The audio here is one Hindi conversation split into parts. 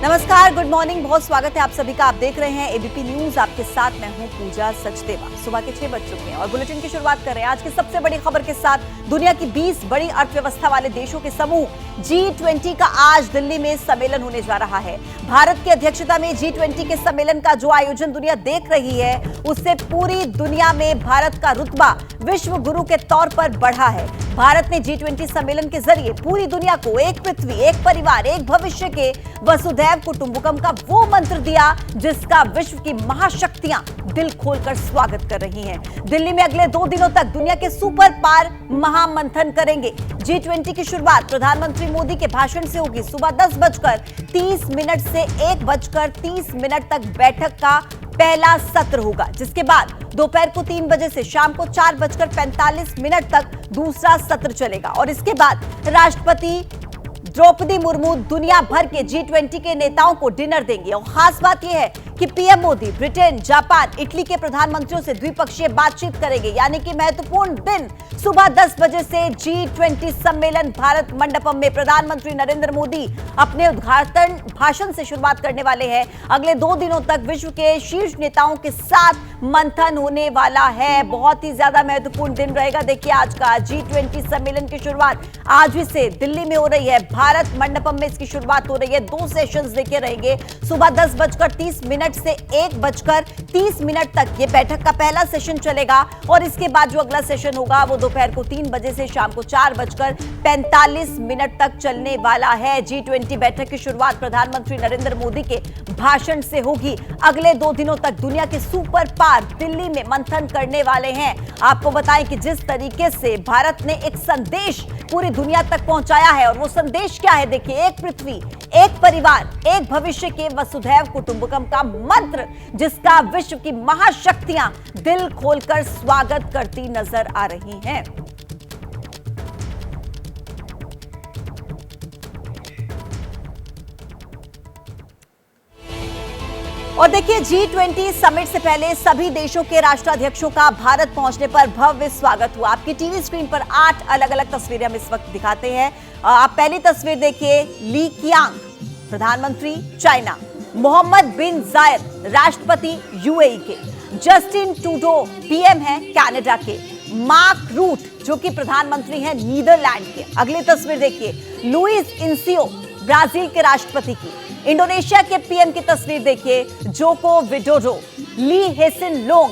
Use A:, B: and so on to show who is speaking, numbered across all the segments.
A: नमस्कार, गुड मॉर्निंग, बहुत स्वागत है आप सभी का। आप देख रहे हैं एबीपी न्यूज। आपके साथ मैं हूं पूजा सचदेवा। सुबह के 6 बज चुके हैं और बुलेटिन की शुरुआत कर रहे हैं आज की सबसे बड़ी खबर के साथ। दुनिया की 20 बड़ी अर्थव्यवस्था वाले देशों के समूह G20 का आज दिल्ली में सम्मेलन होने जा रहा है। भारत की अध्यक्षता में G20 के सम्मेलन का जो आयोजन दुनिया देख रही है, उससे पूरी दुनिया में भारत का रुतबा विश्व गुरु के तौर पर बढ़ा है। भारत ने G20 सम्मेलन के जरिए पूरी दुनिया को एक पृथ्वी, एक परिवार, एक भविष्य के वसुधैव कुटुंबकम का वो मंत्र दिया जिसका विश्व की महाशक्तियां दिल खोलकर स्वागत कर रही हैं। दिल्ली में अगले 2 दिनों तक दुनिया के सुपर पावर महामंथन करेंगे। G20 की शुरुआत प्रधानमंत्री मोदी के भाषण से होगी। सुबह 10:30 से 1:30 तक बैठक का पहला सत्र होगा, जिसके बाद दोपहर को 3 बजे से शाम को 4:45 तक दूसरा सत्र चलेगा और इसके बाद राष्ट्रपति द्रौपदी मुर्मू दुनिया भर के G20 के नेताओं को डिनर देंगे। और खास बात यह है कि PM Modi Britain, Japan, Italy के प्रधानमंत्रियों से द्विपक्षीय बातचीत करेंगे। यानी कि महत्वपूर्ण दिन सुबह 10 बजे से G20 सम्मेलन भारत मंडपम में प्रधानमंत्री नरेंद्र मोदी अपने उद्घाटन भाषण से शुरुआत करने वाले हैं। अगले 2 दिनों तक विश्व के शीर्ष नेताओं के साथ मंथन होने वाला है। बहुत ही ज्यादा महत्वपूर्ण दिन रहेगा। देखिए, आज का G20 सम्मेलन की शुरुआत आज ही से दिल्ली में हो रही है। भारत मंडपम में इसकी शुरुआत हो रही है। 2 सेशंस देखे रहेंगे। सुबह 10:30 से 1:30 तक ये बैठक का पहला सेशन चलेगा और इसके बाद जो अगला सेशन होगा वो दोपहर को 3 बजे से शाम को 4:45 तक चलने वाला है। G20 बैठक की शुरुआत प्रधानमंत्री नरेंद्र मोदी के भाषण से होगी। अगले 2 दिनों तक दुनिया के सुपर पावर दिल्ली में मंथन करने वाले हैं। आपको बताएं कि जिस तरीके से भारत ने एक संदेश पूरी दुनिया तक पहुंचाया है, और वो संदेश क्या है, देखिए, एक पृथ्वी, एक परिवार, एक भविष्य के वसुधैव कुटुंबकम का मंत्र जिसका विश्व की महाशक्तियां दिल खोलकर स्वागत करती नजर आ रही हैं। और देखिए, G20 समिट से पहले सभी देशों के राष्ट्राध्यक्षों का भारत पहुंचने पर भव्य स्वागत हुआ। आपकी टीवी स्क्रीन पर 8 अलग-अलग तस्वीरें हम इस वक्त दिखाते हैं। आप पहली तस्वीर देखिए, ली कियांग प्रधानमंत्री चाइना, मोहम्मद बिन जायद राष्ट्रपति यूएई के, जस्टिन ट्रूडो पीएम हैं कनाडा के, मार्क रूट जो कि प्रधानमंत्री हैं नीदरलैंड के। अगली तस्वीर देखिए, लुइस इनसियो ब्राजील के राष्ट्रपति की, इंडोनेशिया के पीएम की तस्वीर देखिए, जोको विडोडो, ली हेसिन लोंग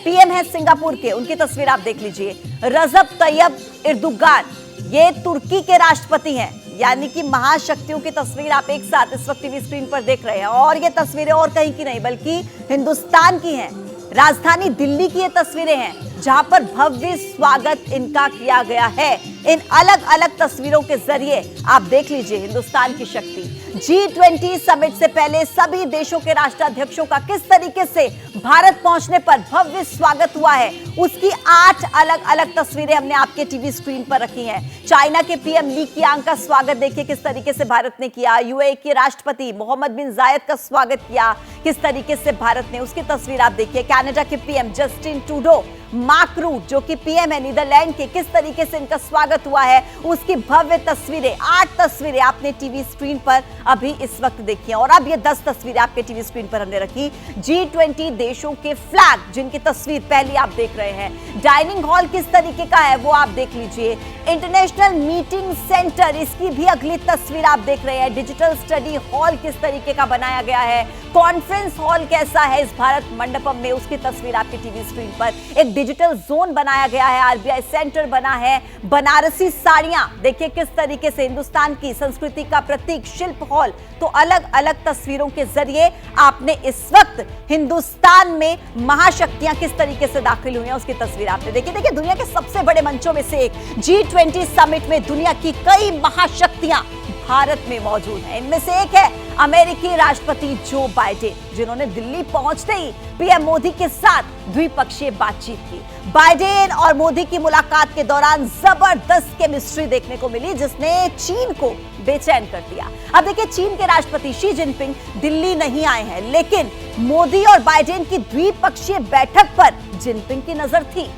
A: पीएम है सिंगापुर के, उनकी तस्वीर आप देख लीजिए, रजब तैयब एर्दोगान ये तुर्की के राष्ट्रपति हैं। यानी कि महाशक्तियों की तस्वीर आप एक साथ इस वक्त टीवी स्क्रीन पर देख रहे हैं। और ये तस्वीरें और कहीं की नहीं बल्कि हिंदुस्तान की हैं। राजधानी दिल्ली की ये तस्वीरें हैं जहां पर भव्य स्वागत इनका किया गया है। इन अलग अलग तस्वीरों के जरिए आप देख लीजिए हिंदुस्तान की शक्ति। G20 समिट से पहले सभी देशों के राष्ट्राध्यक्षों का किस तरीके से भारत पहुंचने पर भव्य स्वागत हुआ है, उसकी 8 अलग अलग तस्वीरें हमने आपके टीवी स्क्रीन पर रखी हैं। चाइना के पीएम ली कियांग का स्वागत देखिए किस तरीके से भारत ने किया। यूएई के राष्ट्रपति मोहम्मद बिन जायद का स्वागत किया किस तरीके से भारत ने, उसकी तस्वीर आप देखिए। कनाडा के PM Justin Trudeau, Mark Rutte जो कि पीएम है नीदरलैंड के, किस तरीके से इनका स्वागत हुआ है, उसकी भव्य तस्वीरें, 8 तस्वीरें आपने टीवी स्क्रीन पर अभी इस वक्त देखी हैं। और अब ये 10 तस्वीरें आपके टीवी स्क्रीन पर हमने रखी। G20 देशों के फ्लैग जिनकी तस्वीर पहली आप देख रहे हैं। डाइनिंग हॉल किस तरीके का है वो आप देख लीजिए। इंटरनेशनल मीटिंग सेंटर, इसकी भी अगली तस्वीर आप देख रहे हैं। डिजिटल स्टडी हॉल किस तरीके का बनाया गया है, कॉन्फ्रेंस हॉल कैसा है इस भारत मंडपम में, उसकी तस्वीर आपकी टीवी स्क्रीन पर। एक डिजिटल जोन बनाया गया है, आरबीआई सेंटर बना है। बनारसी साड़ियां देखिए किस तरीके से हिंदुस्तान की संस्कृति का प्रतीक, शिल्प हॉल। तो अलग अलग तस्वीरों के जरिए आपने इस वक्त हिंदुस्तान में महाशक्तियां किस तरीके से दाखिल हुई हैं उसकी तस्वीर आपने देखी। देखिए, दुनिया के सबसे बड़े मंचों में से एक G20 समिट में दुनिया की कई महाशक्तियां भारत में मौजूद हैं। इनमें से एक है अमेरिकी राष्ट्रपति जो बाइडेन, जिन्होंने दिल्ली पहुंचते ही पीएम मोदी के साथ द्विपक्षीय बातचीत की। बाइडेन और मोदी की मुलाकात के दौरान जबरदस्त केमिस्ट्री देखने को मिली जिसने चीन को बेचैन कर दिया। अब देखिए, चीन के राष्ट्रपति शी जिनपिंग दिल्ली नहीं आए हैं, लेकिन मोदी और बाइडेन की द्विपक्षीय बैठक पर जिनपिंग की नजर थी।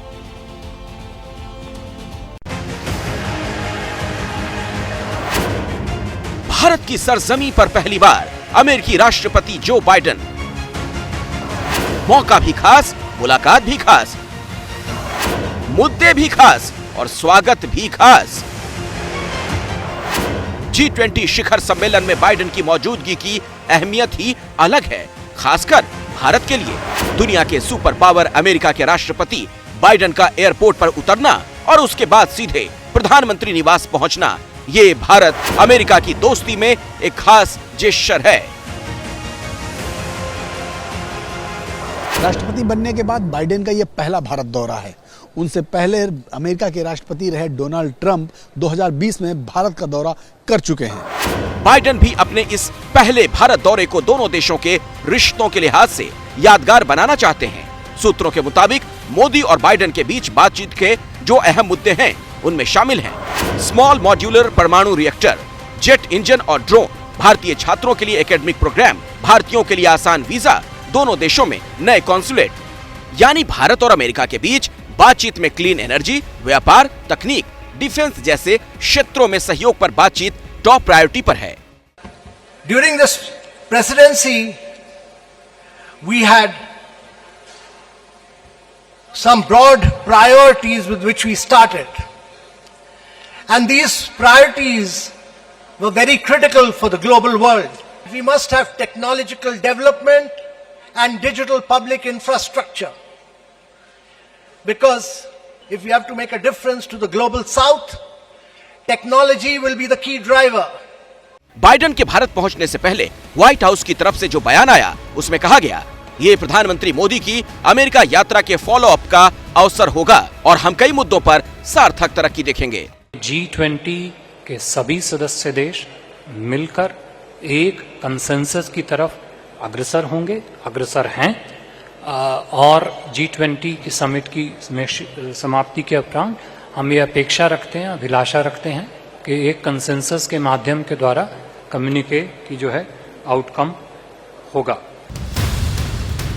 B: भारत की सरजमी पर पहली बार अमेरिकी राष्ट्रपति जो बाइडेन। मौका भी खास, मुलाकात भी खास, मुद्दे भी खास और स्वागत भी खास। G20 शिखर सम्मेलन में बाइडेन की मौजूदगी की अहमियत ही अलग है, खासकर भारत के लिए। दुनिया के सुपर पावर अमेरिका के राष्ट्रपति बाइडेन का एयरपोर्ट पर उतरना और उसके बाद सीधे प्रधानमंत्री निवास पहुंचना, ये भारत अमेरिका की दोस्ती में एक खास जेस्चर है।
C: राष्ट्रपति बनने के बाद बाइडेन का यह पहला भारत दौरा है। उनसे पहले अमेरिका के राष्ट्रपति रहे डोनाल्ड ट्रंप 2020 में भारत का दौरा कर चुके हैं।
B: बाइडेन भी अपने इस पहले भारत दौरे को दोनों देशों के रिश्तों के लिहाज से यादगार बनाना चाहते हैं। सूत्रों के मुताबिक मोदी और बाइडेन के बीच बातचीत के जो अहम मुद्दे हैं उनमें शामिल हैं स्मॉल मॉड्यूलर परमाणु रिएक्टर, जेट इंजन और ड्रोन, भारतीय छात्रों के लिए एकेडमिक प्रोग्राम, भारतीयों के लिए आसान वीजा, दोनों देशों में नए कॉन्सुलेट। यानी भारत और अमेरिका के बीच बातचीत में क्लीन एनर्जी, व्यापार, तकनीक, डिफेंस जैसे क्षेत्रों में सहयोग पर बातचीत टॉप प्रायोरिटी पर है।
D: During this presidency, we had some broad priorities with which we started. And these priorities were very critical for the global world. We must have technological development and digital public infrastructure. Because if we have to make a difference to the global south, technology will be the key driver.
B: Biden के भारत पहुंचने से पहले व्हाइट हाउस की तरफ से जो बयान आया उसमें कहा गया, ये प्रधानमंत्री मोदी की अमेरिका यात्रा के फॉलो अप का अवसर होगा और हम कई मुद्दों पर सार्थक तरक्की देखेंगे।
E: G20 के सभी सदस्य देश मिलकर एक कंसेंसस की तरफ अग्रसर होंगे, अग्रसर हैं और G20 की समिट की समाप्ति के उपरांत हम ये अपेक्षा रखते हैं, अभिलाषा रखते हैं कि एक कंसेंसस के माध्यम के द्वारा कम्युनिके की जो है आउटकम होगा।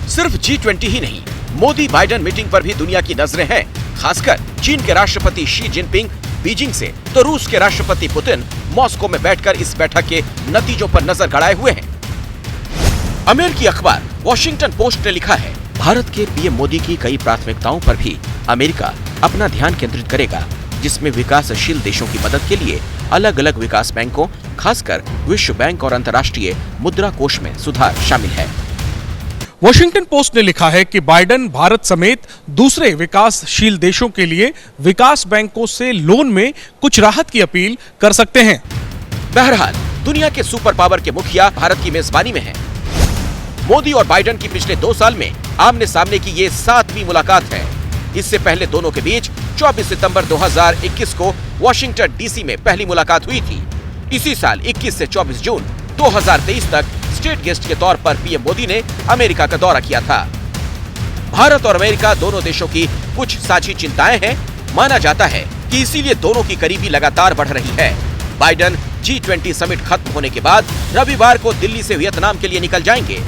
B: सिर्फ G20 ही नहीं, मोदी बाइडेन मीटिंग पर भी दुनिया की नजरें हैं, खासकर चीन के राष्ट्रपति शी जिनपिंग बीजिंग से तो रूस के राष्ट्रपति पुतिन मॉस्को में बैठकर इस बैठक के नतीजों पर नजर गड़ाए हुए हैं। अमेरिकी अखबार वॉशिंगटन पोस्ट ने लिखा है, भारत के पीएम मोदी की कई प्राथमिकताओं पर भी अमेरिका अपना ध्यान केंद्रित करेगा, जिसमें विकासशील देशों की मदद के लिए अलग अलग विकास बैंकों, खासकर विश्व बैंक और अंतर्राष्ट्रीय मुद्रा कोष में सुधार शामिल है।
F: वॉशिंगटन पोस्ट ने लिखा है कि बाइडेन भारत समेत दूसरे विकासशील देशों के लिए विकास बैंकों से लोन में कुछ राहत की अपील कर सकते हैं।
B: बहरहाल दुनिया के सुपर पावर के मुखिया भारत की मेजबानी में हैं। मोदी और बाइडेन की पिछले 2 साल में आमने सामने की ये 7वीं मुलाकात है। इससे पहले दोनों के बीच 24 सितंबर 2021 को वाशिंगटन डीसी में पहली मुलाकात हुई थी। इसी साल 21 से 24 जून 2023 तक स्टेट गेस्ट के तौर पर पीएम मोदी ने अमेरिका का दौरा किया था। भारत और अमेरिका दोनों देशों की कुछ साझी चिंताएं हैं। माना जाता है कि इसीलिए दोनों की करीबी लगातार बढ़ रही है। बाइडेन G20 समिट खत्म होने के बाद रविवार को दिल्ली से वियतनाम के लिए निकल जाएंगे।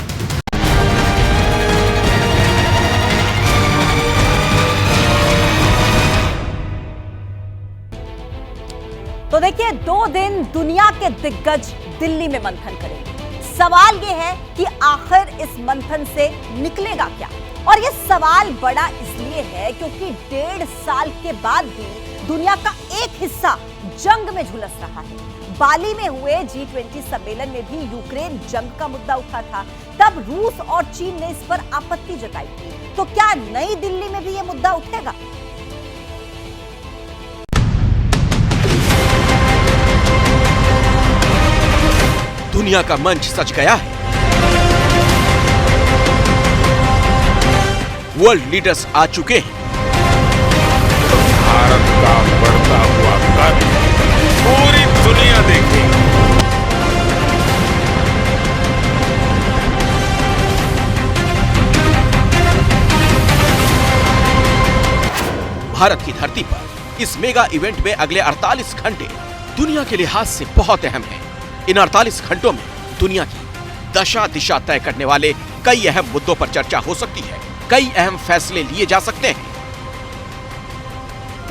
A: तो देखिए, 2 दिन दुनिया के दिग्गज दिल्ली में मंथन करेंगे। सवाल ये है कि आखिर इस मंथन से निकलेगा क्या? और ये सवाल बड़ा इसलिए है क्योंकि 1.5 साल के बाद भी दुनिया का एक हिस्सा जंग में झुलस रहा है। बाली में हुए G20 सम्मेलन में भी यूक्रेन जंग का मुद्दा उठा था। तब रूस और चीन ने इस पर आपत्ति जताई थी। तो क्या नई दिल्ली में भी ये मुद्दा उठेगा?
B: दुनिया का मंच सज गया है। वर्ल्ड लीडर्स आ चुके हैं।
G: भारत का बढ़ता हुआ कद पूरी दुनिया देखेगी।
B: भारत की धरती पर इस मेगा इवेंट में अगले 48 घंटे दुनिया के लिहाज से बहुत अहम हैं। इन 48 घंटों में दुनिया की दशा दिशा तय करने वाले कई अहम मुद्दों पर चर्चा हो सकती है, कई अहम फैसले लिए जा सकते हैं।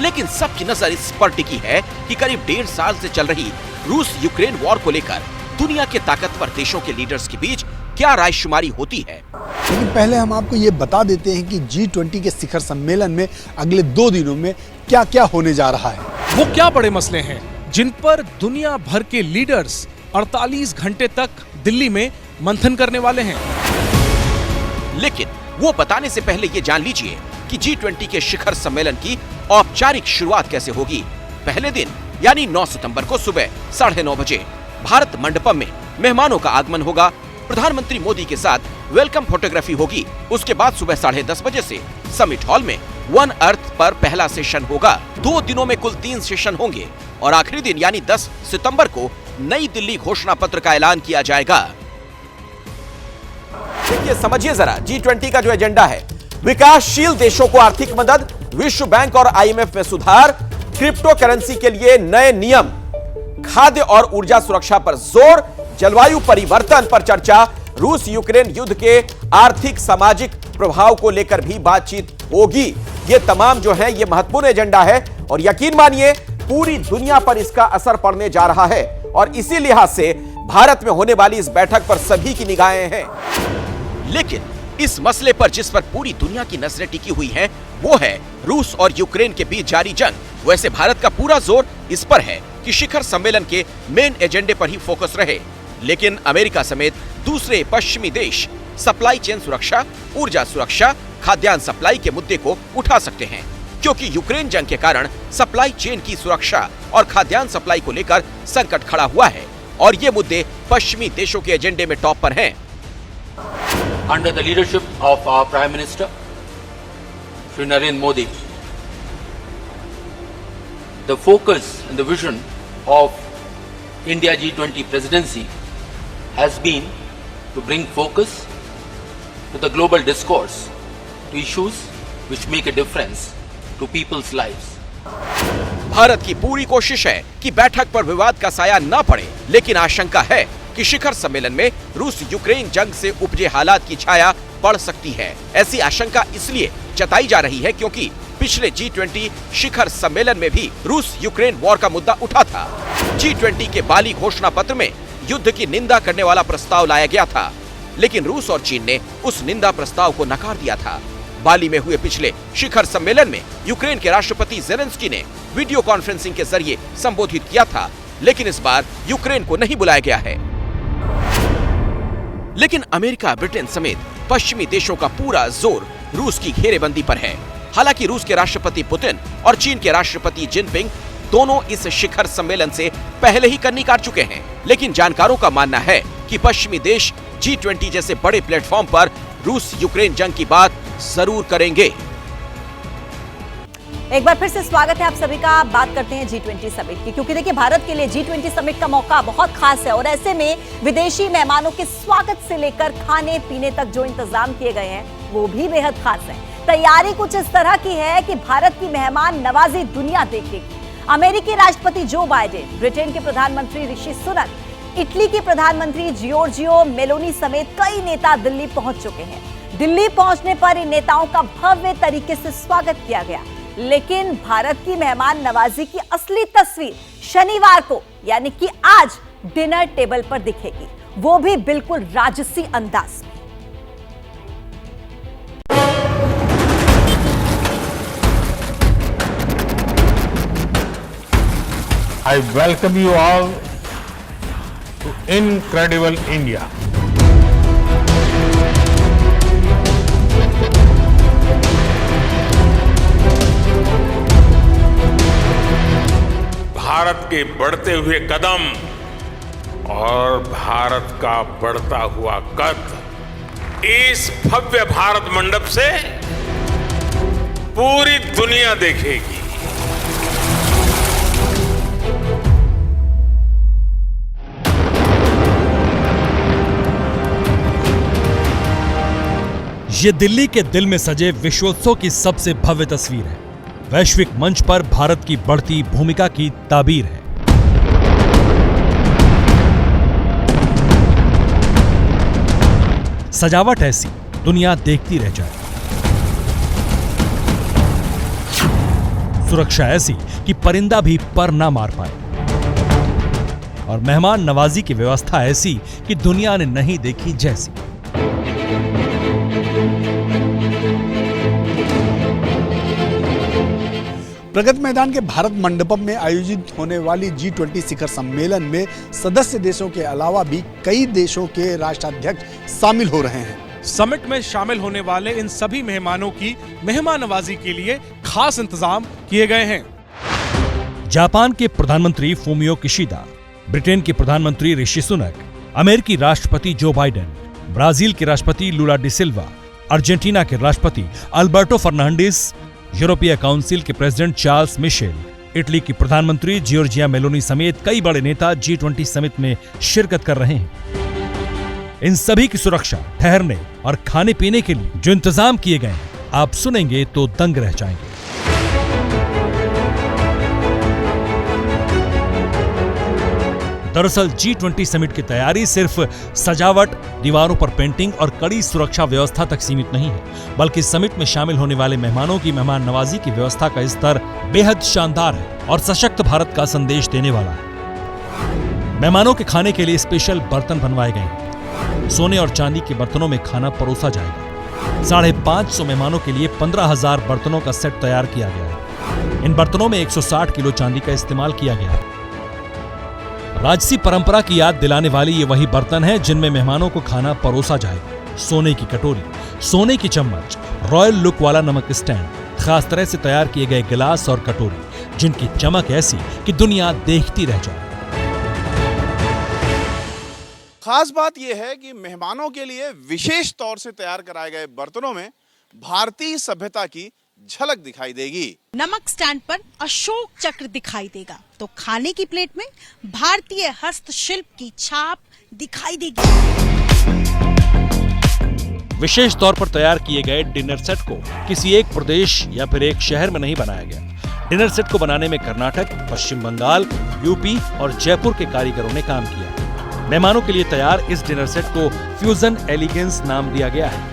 B: लेकिन सबकी नजर इस पर टिकी है कि करीब 1.5 साल से चल रही रूस यूक्रेन वॉर को लेकर दुनिया के ताकतवर देशों के लीडर्स के बीच क्या रायशुमारी होती है।
C: लेकिन पहले हम आपको ये बता देते हैं कि G20 के शिखर सम्मेलन में अगले 2 दिनों में क्या क्या होने जा रहा है।
F: वो क्या बड़े मसले हैं जिन पर दुनिया भर के लीडर्स 48 घंटे तक दिल्ली में मंथन करने वाले हैं।
B: लेकिन वो बताने से पहले ये जान लीजिए कि G20 के शिखर सम्मेलन की औपचारिक शुरुआत कैसे होगी। पहले दिन यानी 9 सितंबर को सुबह 9:30 बजे भारत मंडपम में मेहमानों का आगमन होगा। प्रधानमंत्री मोदी के साथ वेलकम फोटोग्राफी होगी। उसके बाद सुबह 10:30 बजे से समिट हॉल में वन अर्थ पर पहला सेशन होगा। 2 दिनों में कुल 3 सेशन होंगे और आखिरी दिन यानी 10 सितंबर को नई दिल्ली घोषणा पत्र का ऐलान किया जाएगा। देखिए, समझिए जरा G20 का जो एजेंडा है, विकासशील देशों को आर्थिक मदद, विश्व बैंक और IMF में सुधार, क्रिप्टो करेंसी के लिए नए नियम, खाद्य और ऊर्जा सुरक्षा पर जोर, जलवायु परिवर्तन पर चर्चा, रूस यूक्रेन युद्ध के आर्थिक सामाजिक प्रभाव को लेकर भी बातचीत होगी। ये तमाम जो है ये महत्वपूर्ण एजेंडा है और यकीन मानिए पूरी दुनिया पर इसका असर पड़ने जा रहा है और इसी लिहाज से भारत में होने वाली इस बैठक पर सभी की निगाहें हैं। लेकिन इस मसले पर जिस पर पूरी दुनिया की नजरें टिकी हुई हैं, वो है रूस और यूक्रेन के बीच जारी जंग। वैसे भारत का पूरा जोर इस पर है कि शिखर सम्मेलन के मेन एजेंडे पर ही फोकस रहे, लेकिन अमेरिका समेत दूसरे पश्चिमी देश सप्लाई चेन सुरक्षा, ऊर्जा सुरक्षा, खाद्यान्न सप्लाई के मुद्दे को उठा सकते हैं, क्योंकि यूक्रेन जंग के कारण सप्लाई चेन की सुरक्षा और खाद्यान्न सप्लाई को लेकर संकट खड़ा हुआ है और ये मुद्दे पश्चिमी देशों के एजेंडे में टॉप पर हैं।
H: Under the leadership of our Prime Minister, Shri Narendra Modi, the focus and the vision of India G20 presidency has been to bring focus to the global discourse, to issues which make a difference to people's lives.
B: Bharat की पूरी कोशिश है कि बैठक पर विवाद का साया न पड़े, लेकिन आशंका है कि शिखर सम्मेलन में रूस यूक्रेन जंग से उपजे हालात की छाया पड़ सकती है। ऐसी आशंका इसलिए जताई जा रही है क्योंकि पिछले G20 शिखर सम्मेलन में भी रूस यूक्रेन वॉर का मुद्दा उठा था। G20 के बाली घोषणा पत्र में युद्ध की निंदा करने वाला प्रस्ताव लाया गया था, लेकिन रूस और चीन ने उस निंदा प्रस्ताव को नकार दिया था। बाली में हुए पिछले शिखर सम्मेलन में यूक्रेन के राष्ट्रपति जेलेंस्की ने वीडियो कॉन्फ्रेंसिंग के जरिए संबोधित किया था, लेकिन इस बार यूक्रेन को नहीं बुलाया गया है। लेकिन अमेरिका, ब्रिटेन समेत पश्चिमी देशों का पूरा जोर रूस की घेरेबंदी पर है। हालांकि रूस के राष्ट्रपति पुतिन और चीन के राष्ट्रपति जिनपिंग दोनों इस शिखर सम्मेलन से पहले ही कन्नी काट चुके हैं, लेकिन जानकारों का मानना है कि पश्चिमी देश G20 जैसे बड़े प्लेटफॉर्म पर रूस यूक्रेन जंग की बात जरूर करेंगे।
A: एक बार फिर से स्वागत है आप सभी का। बात करते हैं G20 समिट की, क्योंकि देखिए भारत के लिए G20 समिट का मौका बहुत खास है और ऐसे में विदेशी मेहमानों के स्वागत से लेकर खाने पीने तक जो इंतजाम किए गए हैं वो भी बेहद खास है। तैयारी कुछ इस तरह की है कि भारत की मेहमान नवाजी दुनिया देखेगी। अमेरिकी राष्ट्रपति जो बाइडेन, ब्रिटेन के प्रधानमंत्री ऋषि सुनक, इटली के प्रधानमंत्री जियोर्जियो मेलोनी समेत कई नेता दिल्ली पहुंच चुके हैं। दिल्ली पहुंचने पर इन नेताओं का भव्य तरीके से स्वागत किया गया, लेकिन भारत की मेहमान नवाजी की असली तस्वीर शनिवार को यानी कि आज डिनर टेबल पर दिखेगी, वो भी बिल्कुल राजसी अंदाज में।
G: I welcome you all to Incredible India. Bharat के बढ़ते हुए कदम और भारत का बढ़ता हुआ कद इस भव्य भारत मंडप से पूरी दुनिया देखेगी।
I: ये दिल्ली के दिल में सजे विश्वोत्सव की सबसे भव्य तस्वीर है। वैश्विक मंच पर भारत की बढ़ती भूमिका की ताबीर है। सजावट ऐसी दुनिया देखती रह जाए, सुरक्षा ऐसी कि परिंदा भी पर ना मार पाए और मेहमान नवाजी की व्यवस्था ऐसी कि दुनिया ने नहीं देखी जैसी।
C: प्रगति मैदान के भारत मंडपम में आयोजित होने वाली G20 शिखर सम्मेलन में सदस्य देशों के अलावा भी कई देशों के राष्ट्राध्यक्ष शामिल हो रहे हैं।
F: समिट में शामिल होने वाले इन सभी मेहमानों की मेहमान नवाजी के लिए खास इंतजाम किए गए हैं।
I: जापान के प्रधानमंत्री फूमियो किशिदा, ब्रिटेन के प्रधानमंत्री ऋषि सुनक, अमेरिकी राष्ट्रपति जो बाइडेन, ब्राजील के राष्ट्रपति लुला डी सिल्वा, अर्जेंटीना के राष्ट्रपति अल्बर्टो फर्नांडिस, यूरोपीय काउंसिल के प्रेसिडेंट चार्ल्स मिशेल, इटली की प्रधानमंत्री जियोर्जिया मेलोनी समेत कई बड़े नेता G20 समिट में शिरकत कर रहे हैं। इन सभी की सुरक्षा, ठहरने और खाने पीने के लिए जो इंतजाम किए गए हैं, आप सुनेंगे तो दंग रह जाएंगे। दरअसल G20 समिट की तैयारी सिर्फ सजावट, दीवारों पर पेंटिंग और कड़ी सुरक्षा व्यवस्था तक सीमित नहीं है, बल्कि समिट में शामिल होने वाले मेहमानों की मेहमान नवाजी की व्यवस्था का स्तर बेहद शानदार है और सशक्त भारत का संदेश देने वाला है। मेहमानों के खाने के लिए स्पेशल बर्तन बनवाए गए हैं। सोने और चांदी के बर्तनों में खाना परोसा जाएगा। 550 मेहमानों के लिए 15,000 बर्तनों का सेट तैयार किया गया है। इन बर्तनों में 160 किलो चांदी का इस्तेमाल किया गया है। राजसी परंपरा की याद दिलाने वाली ये वही बर्तन हैं जिनमें मेहमानों को खाना परोसा जाएगा। सोने की कटोरी, सोने की चम्मच, रॉयल लुक वाला नमक स्टैंड, खास तरह से तैयार किए गए गिलास और कटोरी जिनकी चमक ऐसी कि दुनिया देखती रह जाए।
J: खास बात यह है कि मेहमानों के लिए विशेष तौर से तैयार कराए गए बर्तनों में भारतीय सभ्यता की झलक दिखाई देगी।
K: नमक स्टैंड पर अशोक चक्र दिखाई देगा तो खाने की प्लेट में भारतीय हस्तशिल्प की छाप दिखाई देगी।
I: विशेष तौर पर तैयार किए गए डिनर सेट को किसी एक प्रदेश या फिर एक शहर में नहीं बनाया गया। डिनर सेट को बनाने में कर्नाटक, पश्चिम बंगाल, यूपी और जयपुर के कारीगरों ने काम किया। मेहमानों के लिए तैयार इस डिनर सेट को फ्यूजन एलिगेंस नाम दिया गया है।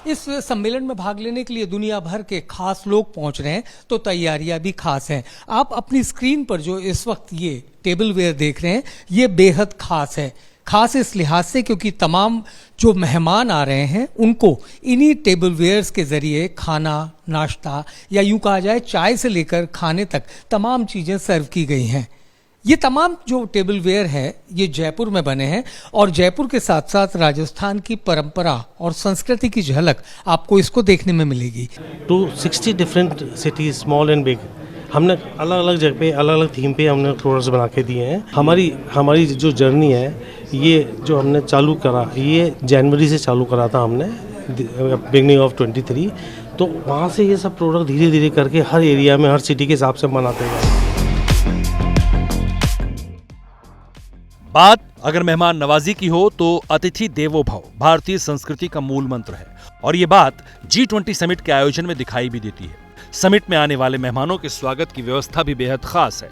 L: इस सम्मेलन में भाग लेने के लिए दुनिया भर के खास लोग पहुंच रहे हैं, तो तैयारियां भी खास हैं। आप अपनी स्क्रीन पर जो इस वक्त ये टेबल वेयर देख रहे हैं, ये बेहद खास है। खास इस लिहाज से क्योंकि तमाम जो मेहमान आ रहे हैं उनको इन्हीं टेबल वेयर्स के जरिए खाना, नाश्ता या यूं कहा जाए चाय से लेकर खाने तक तमाम चीजें सर्व की गई हैं। ये तमाम जो टेबल वेयर है ये जयपुर में बने हैं और जयपुर के साथ साथ राजस्थान की परंपरा और संस्कृति की झलक आपको इसको देखने में मिलेगी।
M: 260 different cities, small and big, हमने अलग अलग जगह पे अलग अलग थीम पे हमने फ्लोर्स बना के दिए हैं। हमारी जो जर्नी है, ये जो हमने चालू करा, ये जनवरी से चालू करा था हमने, बिगनिंग ऑफ 23। तो वहाँ से ये सब प्रोडक्ट धीरे धीरे करके हर एरिया में, हर सिटी के हिसाब से बनाते गए।
I: बात अगर मेहमान नवाजी की हो तो अतिथि देवो भव भारतीय संस्कृति का मूल मंत्र है और ये बात G20 समिट के आयोजन में दिखाई भी देती है। समिट में आने वाले मेहमानों के स्वागत की व्यवस्था भी बेहद खास है।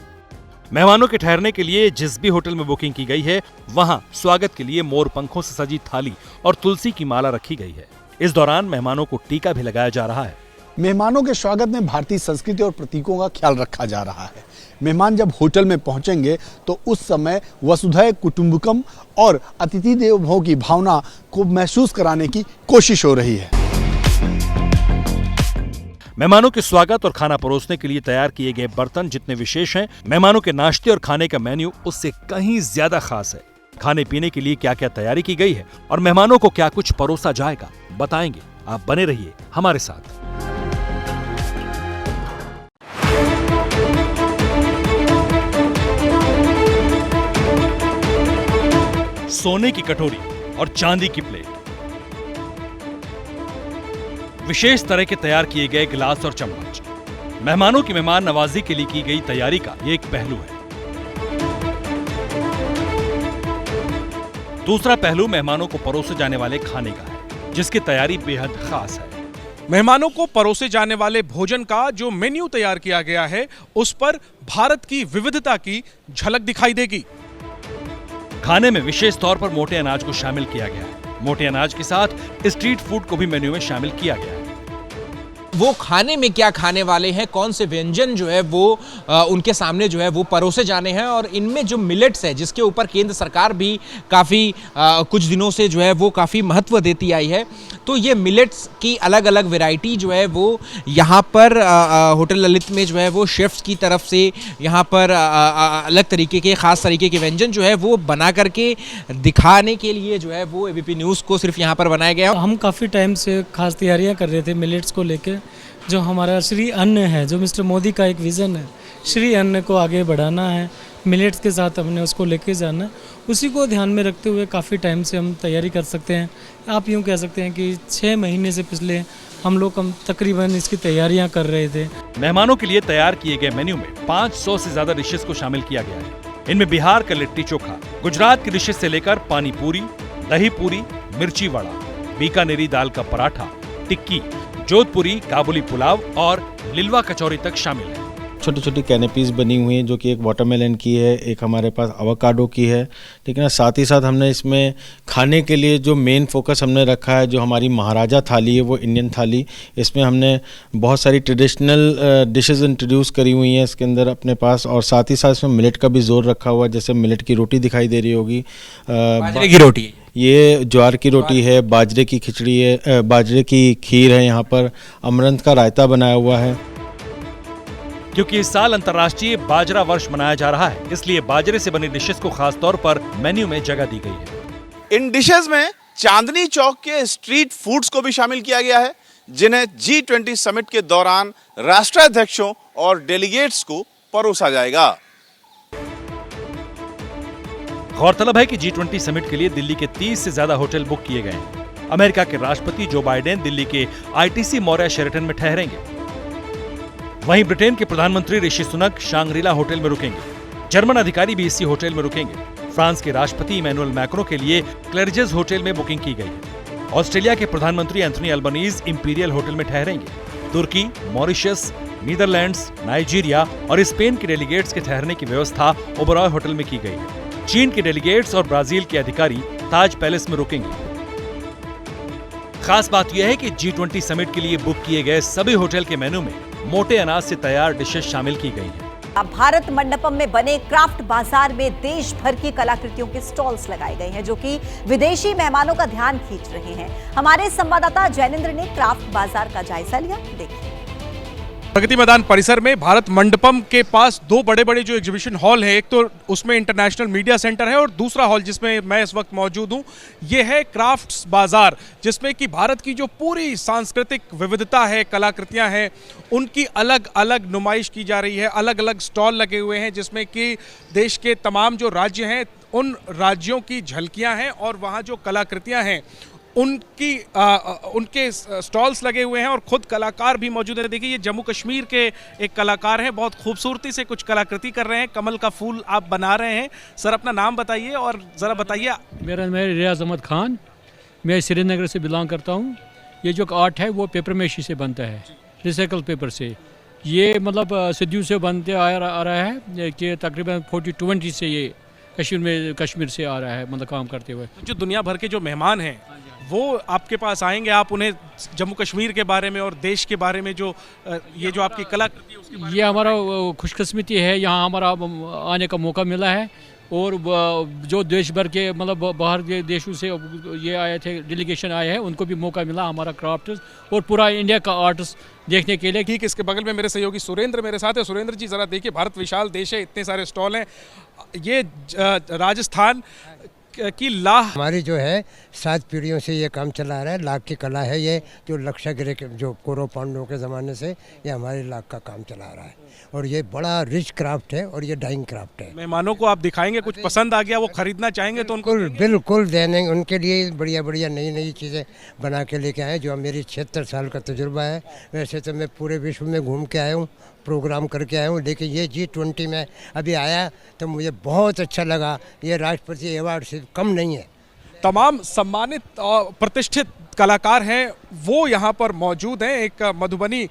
I: मेहमानों के ठहरने के लिए जिस भी होटल में बुकिंग की गई है, वहां स्वागत के लिए मोर पंखों से सजी थाली और तुलसी की माला रखी गई है। इस दौरान मेहमानों को टीका भी लगाया जा रहा है।
C: मेहमानों के स्वागत में भारतीय संस्कृति और प्रतीकों का ख्याल रखा जा रहा है। मेहमान जब होटल में पहुंचेंगे तो उस समय वसुधैव कुटुंबकम और अतिथि देवो भव की भावना को महसूस कराने की कोशिश हो रही है।
I: मेहमानों के स्वागत और खाना परोसने के लिए तैयार किए गए बर्तन जितने विशेष हैं, मेहमानों के नाश्ते और खाने का मेन्यू उससे कहीं ज्यादा खास है। खाने पीने के लिए क्या क्या तैयारी की गई है और मेहमानों को क्या कुछ परोसा जाएगा, बताएंगे। आप बने रहिए हमारे साथ। सोने की कटोरी और चांदी की प्लेट, विशेष तरह के तैयार किए गए गिलास और चम्मच, मेहमानों की मेहमान नवाजी के लिए की गई तैयारी का ये एक पहलू है। दूसरा पहलू मेहमानों को परोसे जाने वाले खाने का है, जिसकी तैयारी बेहद खास है।
F: मेहमानों को परोसे जाने वाले भोजन का जो मेन्यू तैयार किया गया है, उस पर भारत की विविधता की झलक दिखाई देगी।
I: खाने में विशेष तौर पर मोटे अनाज को शामिल किया गया है। मोटे अनाज के साथ स्ट्रीट फूड को भी मेन्यू में शामिल किया गया है।
N: वो खाने में क्या खाने वाले हैं, कौन से व्यंजन जो है वो उनके सामने जो है वो परोसे जाने हैं। और इनमें जो मिलेट्स है, जिसके ऊपर केंद्र सरकार भी काफ़ी कुछ दिनों से जो है वो काफ़ी महत्व देती आई है, तो ये मिलेट्स की अलग अलग वैरायटी जो है वो यहाँ पर होटल ललित में जो है वो शेफ्स की तरफ से यहाँ पर अलग तरीके के ख़ास तरीके के व्यंजन जो है वो बना करके दिखाने के लिए जो है वो एबीपी न्यूज़ को सिर्फ यहाँ पर बनाया गया।
L: हम काफ़ी टाइम से खास तैयारियां कर रहे थे मिलेट्स को लेकर। जो हमारा श्री अन्न है, जो मिस्टर मोदी का एक विज़न है, श्री अन्न को आगे बढ़ाना है, मिलेट्स के साथ हमने उसको लेके जाना है, उसी को ध्यान में रखते हुए काफ़ी टाइम से हम तैयारी कर सकते हैं। आप यूँ कह सकते हैं कि 6 महीने से पिछले हम तकरीबन इसकी तैयारियां कर रहे थे।
I: मेहमानों के लिए तैयार किए गए मेन्यू में 500 से ज्यादा डिशेस को शामिल किया गया है। इनमें बिहार का लिट्टी चोखा, गुजरात की डिशेस से लेकर पानी पूरी, दही पूरी, मिर्ची वड़ा, बीकानेरी दाल का पराठा, टिक्की, जोधपुरी काबुली पुलाव और लिलवा कचौरी तक शामिल है।
O: छोटी छोटी कैनेपीज बनी हुई हैं, जो कि एक वाटरमेलन की है, एक हमारे पास अवाकाडो की है, ठीक है ना। साथ ही साथ हमने इसमें खाने के लिए जो मेन फोकस हमने रखा है, जो हमारी महाराजा थाली है वो इंडियन थाली, इसमें हमने बहुत सारी ट्रेडिशनल डिशेस इंट्रोड्यूस करी हुई हैं इसके अंदर अपने पास। और साथ ही साथ इसमें मिलेट का भी जोर रखा हुआ है, जैसे मिलेट की रोटी दिखाई दे रही होगी,
N: बाजरे की रोटी,
O: ये ज्वार की रोटी है, बाजरे की खिचड़ी है, बाजरे की खीर है, यहाँ पर अमरंथ का रायता बनाया हुआ है।
I: क्योंकि इस साल अंतर्राष्ट्रीय बाजरा वर्ष मनाया जा रहा है, इसलिए बाजरे से बनी डिशेस को खास तौर पर मेन्यू में जगह दी गई है।
J: इन डिशेस में चांदनी चौक के स्ट्रीट फूड्स को भी शामिल किया गया है, जिन्हें G20 समिट के दौरान राष्ट्राध्यक्षों और डेलीगेट्स को परोसा जाएगा।
I: गौरतलब है कि G20 समिट के लिए दिल्ली के 30 से ज्यादा होटल बुक किए गए हैं। अमेरिका के राष्ट्रपति जो बाइडेन दिल्ली के ITC मौर्या शेरेटन में ठहरेंगे। वहीं ब्रिटेन के प्रधानमंत्री ऋषि सुनक शांग्रीला होटल में रुकेंगे। जर्मन अधिकारी भी इसी होटल में रुकेंगे। फ्रांस के राष्ट्रपति इमैनुअल मैक्रो के लिए क्लेरिजेस होटल में बुकिंग की गई है। ऑस्ट्रेलिया के प्रधानमंत्री एंथनी अल्बनीज इंपीरियल होटल में ठहरेंगे। तुर्की, मॉरिशस, नीदरलैंड्स, नाइजीरिया और स्पेन के डेलीगेट्स के ठहरने की व्यवस्था ओबरॉय होटल में की गई है। चीन के डेलीगेट्स और ब्राजील के अधिकारी ताज पैलेस में रुकेंगे। खास बात यह है कि G20 समिट के लिए बुक किए गए सभी होटल के मेन्यू में मोटे अनाज से तैयार डिशेस शामिल की गई हैं।
A: भारत मंडपम में बने क्राफ्ट बाजार में देश भर की कलाकृतियों के स्टॉल्स लगाए गए हैं, जो कि विदेशी मेहमानों का ध्यान खींच रहे हैं। हमारे संवाददाता जैनेंद्र ने क्राफ्ट बाजार का जायजा लिया, देखिए।
F: प्रगति मैदान परिसर में भारत मंडपम के पास 2 बड़े बड़े जो एग्जीबिशन हॉल है, एक तो उसमें इंटरनेशनल मीडिया सेंटर है और दूसरा हॉल जिसमें मैं इस वक्त मौजूद हूं, ये है क्राफ्ट्स बाजार, जिसमें कि भारत की जो पूरी सांस्कृतिक विविधता है, कलाकृतियां हैं, उनकी अलग अलग नुमाइश की जा रही है। अलग अलग स्टॉल लगे हुए हैं, जिसमें कि देश के तमाम जो राज्य हैं उन राज्यों की झलकियाँ हैं और वहाँ जो कलाकृतियाँ हैं उनके स्टॉल्स लगे हुए हैं और खुद कलाकार भी मौजूद है। देखिए, ये जम्मू कश्मीर के एक कलाकार हैं, बहुत खूबसूरती से कुछ कलाकृति कर रहे हैं। कमल का फूल आप बना रहे हैं। सर, अपना नाम बताइए और ज़रा बताइए।
P: मेरा नाम है रियाज अहमद खान, मैं श्रीनगर से बिलोंग करता हूँ। ये जो आर्ट है वो पेपर मेशी से बनता है, रिसाइकल पेपर से। ये मतलब सदियों से बनते आ रहा है कि तकरीबन 40-20 से ये कश्मीर से आ रहा है, मतलब काम करते हुए।
F: जो दुनिया भर के जो मेहमान हैं वो आपके पास आएंगे, आप उन्हें जम्मू कश्मीर के बारे में और देश के बारे में जो ये जो आपकी कलाकृति है उसके बारे में।
P: ये हमारा खुशकिस्मती है, यहाँ हमारा आने का मौका मिला है। और जो देश भर के मतलब बाहर के देशों से ये आए थे, डेलीगेशन आए हैं, उनको भी मौका मिला हमारा क्राफ्ट और पूरा इंडिया का आर्ट्स देखने के लिए।
F: ठीक, इसके बगल में मेरे सहयोगी सुरेंद्र मेरे साथ है। सुरेंद्र जी, ज़रा देखिए, भारत विशाल देश है, इतने सारे स्टॉल हैं। ये राजस्थान की लाह
Q: हमारी जो है 7 पीढ़ियों से ये काम चला रहा है। लाख की कला है ये, जो लक्षागृह के जो कौरव पांडवों के ज़माने से ये हमारे लाख का काम चला रहा है। और ये बड़ा रिच क्राफ्ट है और ये डाइंग क्राफ्ट है।
F: मेहमानों को आप दिखाएंगे, कुछ पसंद आ गया वो खरीदना चाहेंगे तो उनको
Q: बिल्कुल देने, उनके लिए बढ़िया बढ़िया नई चीज़ें बना के लेके आए। जो मेरी 76 साल का तजुर्बा है। वैसे तो मैं पूरे विश्व में घूम के आया हूँ, प्रोग्राम करके आया हूँ, लेकिन ये G20 में अभी आया तो मुझे बहुत अच्छा लगा। ये राष्ट्रपति अवार्ड से कम नहीं है।
F: तमाम सम्मानित और प्रतिष्ठित कलाकार हैं वो यहाँ पर मौजूद हैं। एक मधुबनी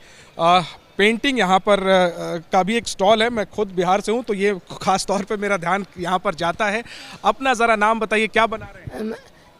F: पेंटिंग यहाँ पर का भी एक स्टॉल है। मैं खुद बिहार से हूँ तो ये खास तौर पे मेरा ध्यान यहाँ पर जाता है। अपना ज़रा नाम बताइए, क्या बना रहे हैं?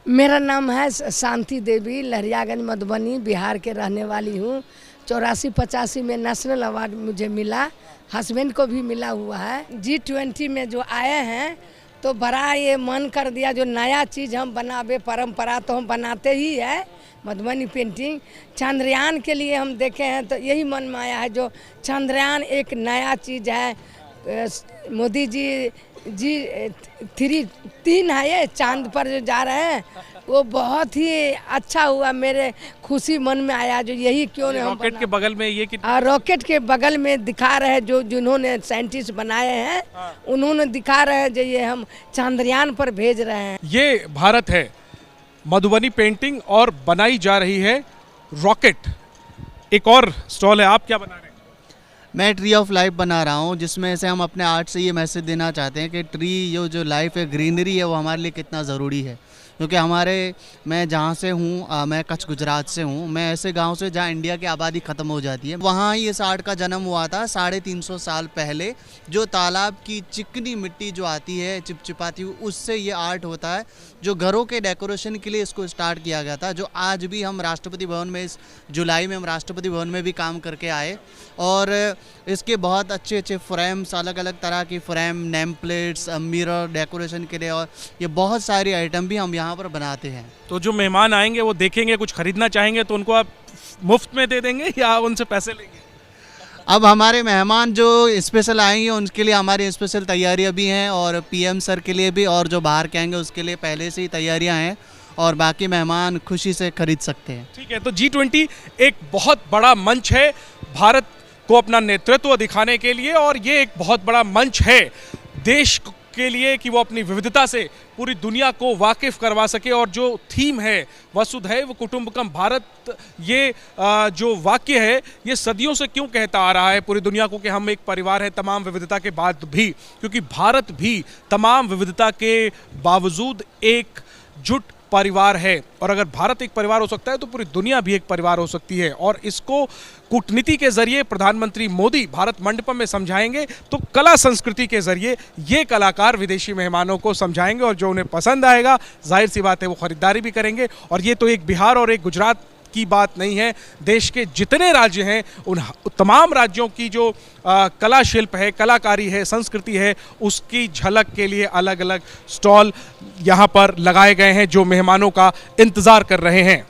R: मेरा नाम है शांति देवी, लहरियागंज मधुबनी बिहार के रहने वाली हूँ। 84-85 में नेशनल अवार्ड मुझे मिला, हस्बैंड को भी मिला हुआ है। G20 में जो आए हैं तो बड़ा ये मन कर दिया, जो नया चीज़ हम बनावे, परंपरा तो हम बनाते ही है, मधुबनी पेंटिंग। चंद्रयान के लिए हम देखे हैं तो यही मन में आया है, जो चंद्रयान एक नया चीज़ है। मोदी जी 3 है, ये चांद पर जो जा रहे हैं वो बहुत ही अच्छा हुआ, मेरे खुशी मन में आया। जो यही क्यों नहीं,
F: रॉकेट के बगल में ये
R: रॉकेट के बगल में दिखा रहे हैं, जो जिन्होंने साइंटिस्ट बनाए हैं उन्होंने दिखा रहे हैं जो ये हम चंद्रयान पर भेज रहे हैं।
F: ये भारत है, मधुबनी पेंटिंग और बनाई जा रही है रॉकेट। एक और स्टॉल है, आप क्या बना रहे हैं?
S: मैं ट्री ऑफ लाइफ बना रहा हूँ, जिसमें से हम अपने आर्ट से ये मैसेज देना चाहते हैं कि ट्री, जो लाइफ है, ग्रीनरी है, वो हमारे लिए कितना ज़रूरी है। क्योंकि मैं जहाँ से हूँ, मैं कच्छ गुजरात से हूँ, मैं ऐसे गांव से जहाँ इंडिया की आबादी ख़त्म हो जाती है, वहाँ ही इस आर्ट का जन्म हुआ था 350 साल पहले। जो तालाब की चिकनी मिट्टी जो आती है चिपचिपाती हुई, उससे ये आर्ट होता है, जो घरों के डेकोरेशन के लिए इसको स्टार्ट किया गया था। जो आज भी हम राष्ट्रपति भवन में, इस जुलाई में हम राष्ट्रपति भवन में भी काम करके आए, और इसके बहुत अच्छे अच्छे फ्रेम्स, अलग अलग तरह की frame, name plates, mirror decoration के लिए, और ये बहुत सारी आइटम भी हम यहाँ पर बनाते हैं।
F: तो जो मेहमान आएंगे वो देखेंगे, कुछ खरीदना चाहेंगे तो उनको आप मुफ्त में दे देंगे या उनसे पैसे लेंगे?
S: अब हमारे मेहमान जो स्पेशल आएंगे उनके लिए हमारी स्पेशल तैयारियां भी हैं, और पीएम सर के लिए भी, और जो बाहर के आएंगे उसके लिए पहले से ही तैयारियां हैं, और बाकी मेहमान खुशी से खरीद सकते हैं।
F: ठीक है, तो G20 एक बहुत बड़ा मंच है भारत को अपना नेतृत्व दिखाने के लिए, और ये एक बहुत बड़ा मंच है देश के लिए कि वो अपनी विविधता से पूरी दुनिया को वाकिफ करवा सके। और जो थीम है वसुधैव कुटुंबकम भारत, ये जो वाक्य है ये सदियों से क्यों कहता आ रहा है पूरी दुनिया को कि हम एक परिवार है तमाम विविधता के बाद भी, क्योंकि भारत भी तमाम विविधता के बावजूद एकजुट परिवार है। और अगर भारत एक परिवार हो सकता है तो पूरी दुनिया भी एक परिवार हो सकती है, और इसको कूटनीति के जरिए प्रधानमंत्री मोदी भारत मंडपम में समझाएंगे, तो कला संस्कृति के जरिए ये कलाकार विदेशी मेहमानों को समझाएंगे, और जो उन्हें पसंद आएगा जाहिर सी बात है वो खरीदारी भी करेंगे। और ये तो एक बिहार और एक गुजरात की बात नहीं है, देश के जितने राज्य हैं उन तमाम राज्यों की जो कला शिल्प है, कलाकारी है, संस्कृति है, उसकी झलक के लिए अलग अलग स्टॉल यहाँ पर लगाए गए हैं जो मेहमानों का इंतजार कर रहे हैं।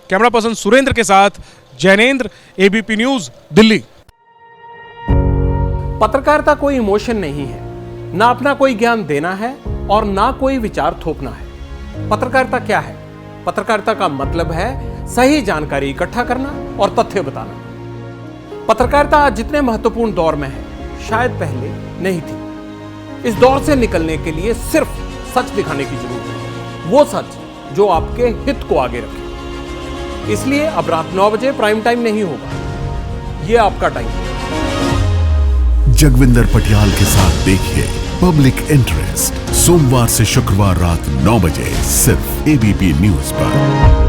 F: कैमरा पर्सन सुरेंद्र के साथ जैनेंद्र, एबीपी न्यूज, दिल्ली।
T: पत्रकारिता कोई इमोशन नहीं है, ना अपना कोई ज्ञान देना है और ना कोई विचार थोपना है। पत्रकारिता क्या है? पत्रकारिता का मतलब है सही जानकारी इकट्ठा करना और तथ्य बताना। पत्रकारिता आज जितने महत्वपूर्ण दौर में है, शायद पहले नहीं थी। इस दौर से निकलने के लिए सिर्फ सच दिखाने की जरूरत है, वो सच जो आपके हित को आगे रखे। इसलिए अब रात 9 बजे प्राइम टाइम नहीं होगा, ये आपका टाइम है।
U: जगविंदर पटियाल के साथ देखिए पब्लिक इंटरेस्ट, सोमवार से शुक्रवार रात 9 बजे सिर्फ एबीपी न्यूज पर।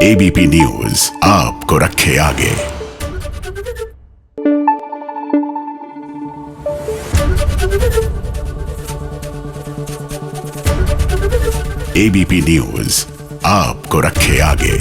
U: एबीपी न्यूज आपको रखे आगे। एबीपी न्यूज आपको रखे आगे।